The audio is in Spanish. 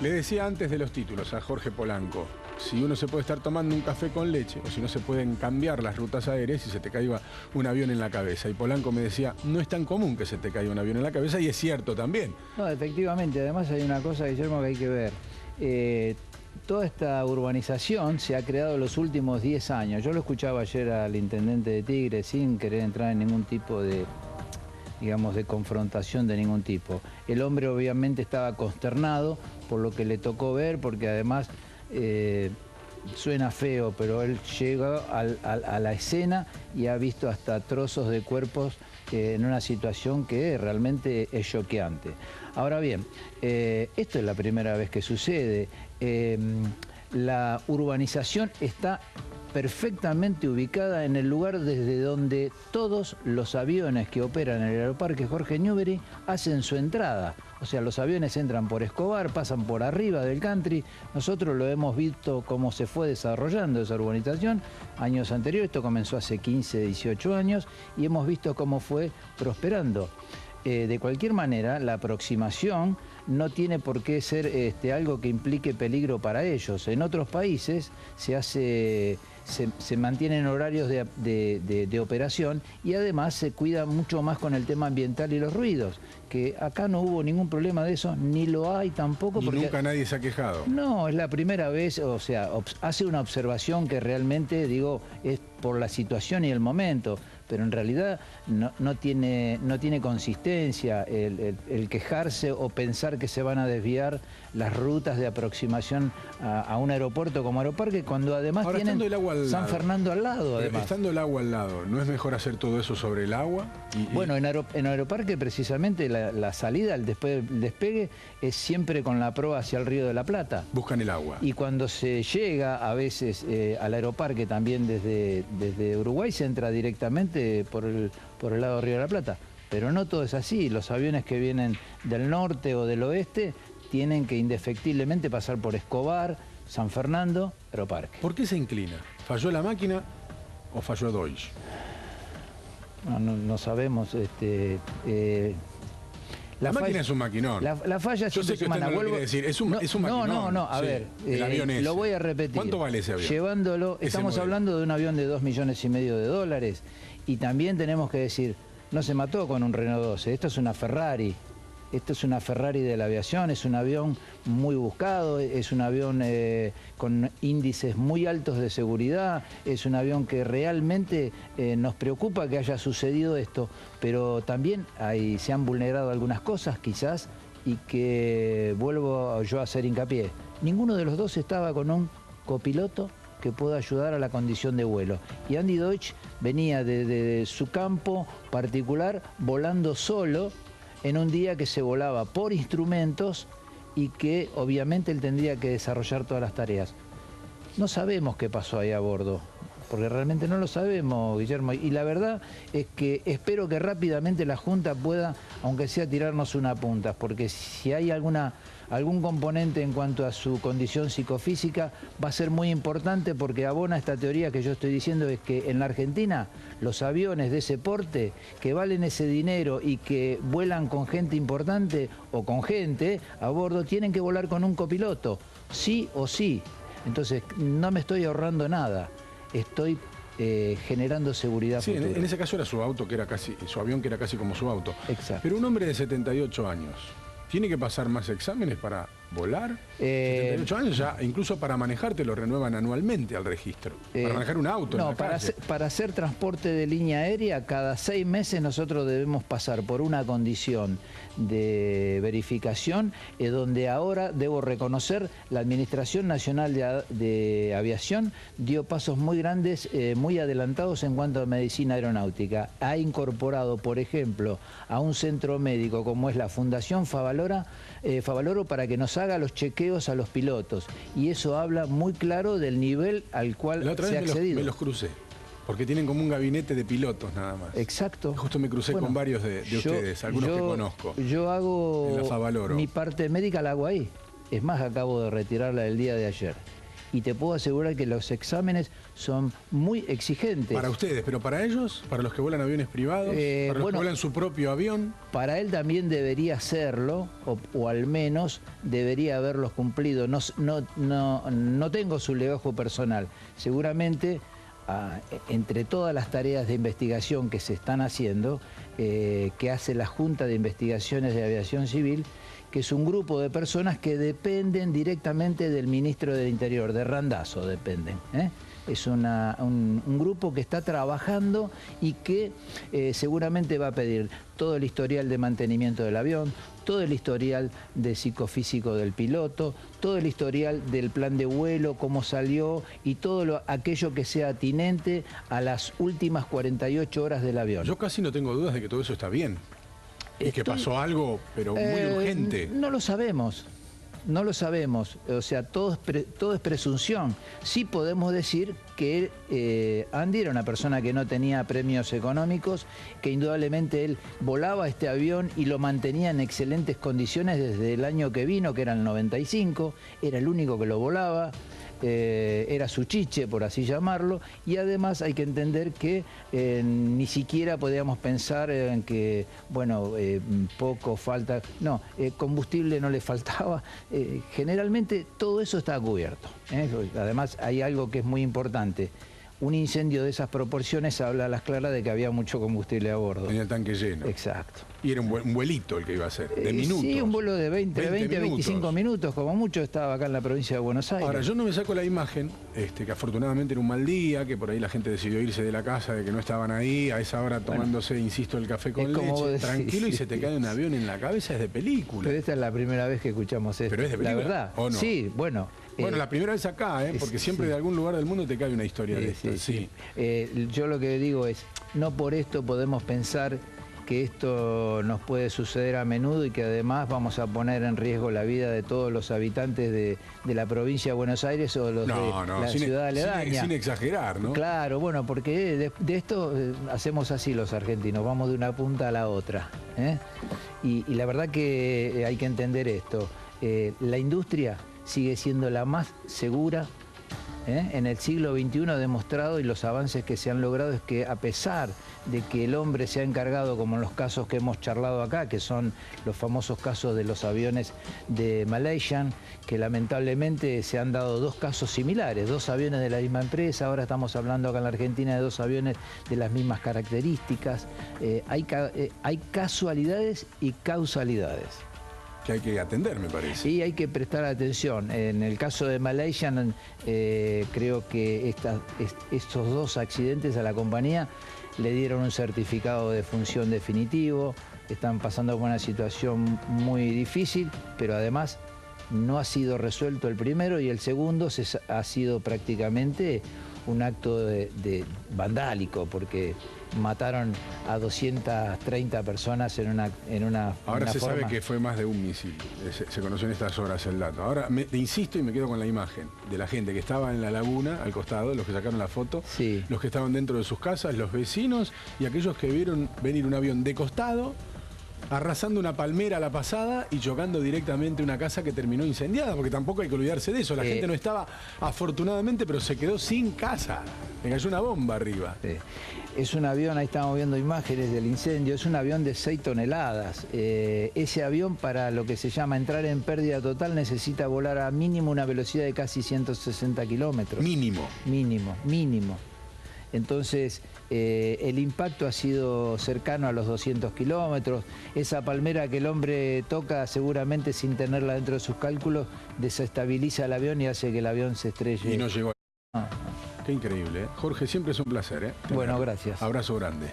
Le decía antes de los títulos a Jorge Polanco, si uno se puede estar tomando un café con leche o si no se pueden cambiar las rutas aéreas y se te caiga un avión en la cabeza. Y Polanco me decía, no es tan común que se te caiga un avión en la cabeza, y es cierto también. No, efectivamente, además hay una cosa, Guillermo, que hay que ver. Toda esta urbanización se ha creado en los últimos 10 años. Yo lo escuchaba ayer al intendente de Tigre sin querer entrar en ningún tipo de, digamos, de confrontación de ningún tipo. El hombre obviamente estaba consternado por lo que le tocó ver, porque además suena feo, pero él llegó a la escena y ha visto hasta trozos de cuerpos en una situación que realmente es choqueante. Ahora bien, esto es la primera vez que sucede. La urbanización está perfectamente ubicada en el lugar desde donde todos los aviones que operan en el aeroparque Jorge Newbery hacen su entrada. O sea, los aviones entran por Escobar, pasan por arriba del country. Nosotros lo hemos visto cómo se fue desarrollando esa urbanización años anteriores. Esto comenzó hace 15, 18 años y hemos visto cómo fue prosperando. De cualquier manera, la aproximación no tiene por qué ser algo que implique peligro para ellos. En otros países se mantienen horarios de operación y además se cuida mucho más con el tema ambiental y los ruidos, que acá no hubo ningún problema de eso, ni lo hay tampoco. Y nunca nadie se ha quejado. No, es la primera vez, o sea, hace una observación que realmente, digo, es por la situación y el momento, pero en realidad no tiene consistencia el quejarse o pensar que se van a desviar las rutas de aproximación a un aeropuerto como Aeroparque, cuando además ahora, tienen el agua al San lado, Fernando al lado. Además. Estando el agua al lado, ¿no es mejor hacer todo eso sobre el agua? Bueno, en Aeroparque precisamente la salida, el despegue es siempre con la proa hacia el Río de la Plata. Buscan el agua. Y cuando se llega a veces al Aeroparque también desde Uruguay, se entra directamente por el lado del Río de la Plata. Pero no todo es así. Los aviones que vienen del norte o del oeste tienen que indefectiblemente pasar por Escobar, San Fernando, Aeroparque. ¿Por qué se inclina? ¿Falló la máquina o falló Deutsch? No sabemos. La máquina es un maquinón. La falla yo sé que usted no lo quiere decir. Es un maquinón. No. A ver, el avión ese. Lo voy a repetir. ¿Cuánto vale ese avión? Llevándolo, estamos hablando de un avión de $2,5 millones. Y también tenemos que decir, no se mató con un Renault 12. Esto es una Ferrari. Esto es una Ferrari de la aviación, es un avión muy buscado, es un avión con índices muy altos de seguridad, es un avión que realmente nos preocupa que haya sucedido esto, pero también se han vulnerado algunas cosas quizás y que vuelvo yo a hacer hincapié. Ninguno de los dos estaba con un copiloto que pueda ayudar a la condición de vuelo. Y Andy Deutsch venía de su campo particular volando solo, en un día que se volaba por instrumentos y que obviamente él tendría que desarrollar todas las tareas. No sabemos qué pasó ahí a bordo, porque realmente no lo sabemos, Guillermo. Y la verdad es que espero que rápidamente la Junta pueda, aunque sea, tirarnos una punta, porque si hay algún componente en cuanto a su condición psicofísica, va a ser muy importante, porque abona esta teoría que yo estoy diciendo, es que en la Argentina los aviones de ese porte, que valen ese dinero y que vuelan con gente importante o con gente a bordo, tienen que volar con un copiloto, sí o sí. Entonces no me estoy ahorrando nada, estoy generando seguridad futura. En ese caso era su auto, que era casi, su avión que era casi como su auto. Exacto. Pero un hombre de 78 años, ¿tiene que pasar más exámenes para volar? 78 años ya, incluso para manejar te lo renuevan anualmente al registro. Para manejar un auto. No, para hacer transporte de línea aérea, cada 6 meses nosotros debemos pasar por una condición de verificación, donde ahora debo reconocer, la Administración Nacional de Aviación dio pasos muy grandes, muy adelantados en cuanto a medicina aeronáutica. Ha incorporado, por ejemplo, a un centro médico como es la Fundación Favaloro para que nos haga los chequeos a los pilotos. Y eso habla muy claro del nivel al cual se ha accedido. Me los crucé, porque tienen como un gabinete de pilotos nada más. Exacto. Justo me crucé con varios de ustedes, algunos que conozco. Yo hago en la Favaloro. Mi parte médica la hago ahí. Es más, acabo de retirarla el día de ayer. y te puedo asegurar que los exámenes son muy exigentes. Para ustedes, pero para ellos, para los que vuelan aviones privados, para los que vuelan su propio avión. Para él también debería hacerlo, o al menos debería haberlos cumplido. No tengo su legajo personal. Seguramente, entre todas las tareas de investigación que se están haciendo, que hace la Junta de Investigaciones de Aviación Civil, que es un grupo de personas que dependen directamente del Ministro del Interior, de Randazzo dependen, ¿eh? Es un grupo que está trabajando y que seguramente va a pedir todo el historial de mantenimiento del avión, todo el historial de psicofísico del piloto, todo el historial del plan de vuelo, cómo salió y todo aquello que sea atinente a las últimas 48 horas del avión. Yo casi no tengo dudas de que todo eso está bien. Y que pasó algo, pero muy urgente. No lo sabemos. No lo sabemos, o sea, todo es presunción. Sí podemos decir que Andy era una persona que no tenía premios económicos, que indudablemente él volaba este avión y lo mantenía en excelentes condiciones desde el año que vino, que era el 95, era el único que lo volaba. Era su chiche, por así llamarlo, y además hay que entender que ni siquiera podíamos pensar en que, bueno, poco falta, no, combustible no le faltaba, generalmente todo eso está cubierto, ¿eh? Además hay algo que es muy importante. Un incendio de esas proporciones habla a las claras de que había mucho combustible a bordo. Tenía el tanque lleno. Exacto. Y era un vuelito el que iba a ser, de minutos. Sí, un vuelo de 20 a 25 minutos, como mucho, estaba acá en la provincia de Buenos Aires. Ahora, yo no me saco la imagen, que afortunadamente era un mal día, que por ahí la gente decidió irse de la casa, de que no estaban ahí, a esa hora tomándose, insisto, el café con leche, tranquilo, y se te cae un avión en la cabeza, es de película. Pero esta es la primera vez que escuchamos esto. ¿Pero es de película? La verdad. ¿O no? Sí, bueno. Bueno, la primera vez acá, porque siempre de algún lugar del mundo te cae una historia de esta. Sí. Yo lo que digo es, no por esto podemos pensar que esto nos puede suceder a menudo y que además vamos a poner en riesgo la vida de todos los habitantes de la provincia de Buenos Aires o los de la ciudad aledaña. Sin exagerar, ¿no? Claro, bueno, porque de esto hacemos así los argentinos, vamos de una punta a la otra, ¿eh? Y la verdad que hay que entender esto. La industria sigue siendo la más segura, en el siglo XXI ha demostrado, y los avances que se han logrado es que a pesar de que el hombre se ha encargado, como en los casos que hemos charlado acá, que son los famosos casos de los aviones de Malaysian, que lamentablemente se han dado dos casos similares, dos aviones de la misma empresa, ahora estamos hablando acá en la Argentina de dos aviones de las mismas características, hay casualidades y causalidades. Que hay que atender, me parece. Y hay que prestar atención. En el caso de Malaysian, creo que estos dos accidentes a la compañía le dieron un certificado de función definitivo, están pasando por una situación muy difícil, pero además no ha sido resuelto el primero y el segundo ha sido prácticamente un acto de vandálico, porque mataron a 230 personas en una Ahora se sabe que fue más de un misil, se conoció en estas horas el dato. Ahora te insisto y me quedo con la imagen de la gente que estaba en la laguna, al costado, los que sacaron la foto, sí, los que estaban dentro de sus casas, los vecinos y aquellos que vieron venir un avión de costado, arrasando una palmera a la pasada y chocando directamente una casa que terminó incendiada, porque tampoco hay que olvidarse de eso. La gente no estaba, afortunadamente, pero se quedó sin casa. Le cayó una bomba arriba. Es un avión, ahí estamos viendo imágenes del incendio, es un avión de 6 toneladas. Ese avión, para lo que se llama entrar en pérdida total, necesita volar a mínimo una velocidad de casi 160 kilómetros. Mínimo. Mínimo. Entonces, el impacto ha sido cercano a los 200 kilómetros. Esa palmera que el hombre toca, seguramente sin tenerla dentro de sus cálculos, desestabiliza el avión y hace que el avión se estrelle. Y no llegó. Qué increíble, ¿eh? Jorge, siempre es un placer, ¿eh? Bueno, gracias. Abrazo grande.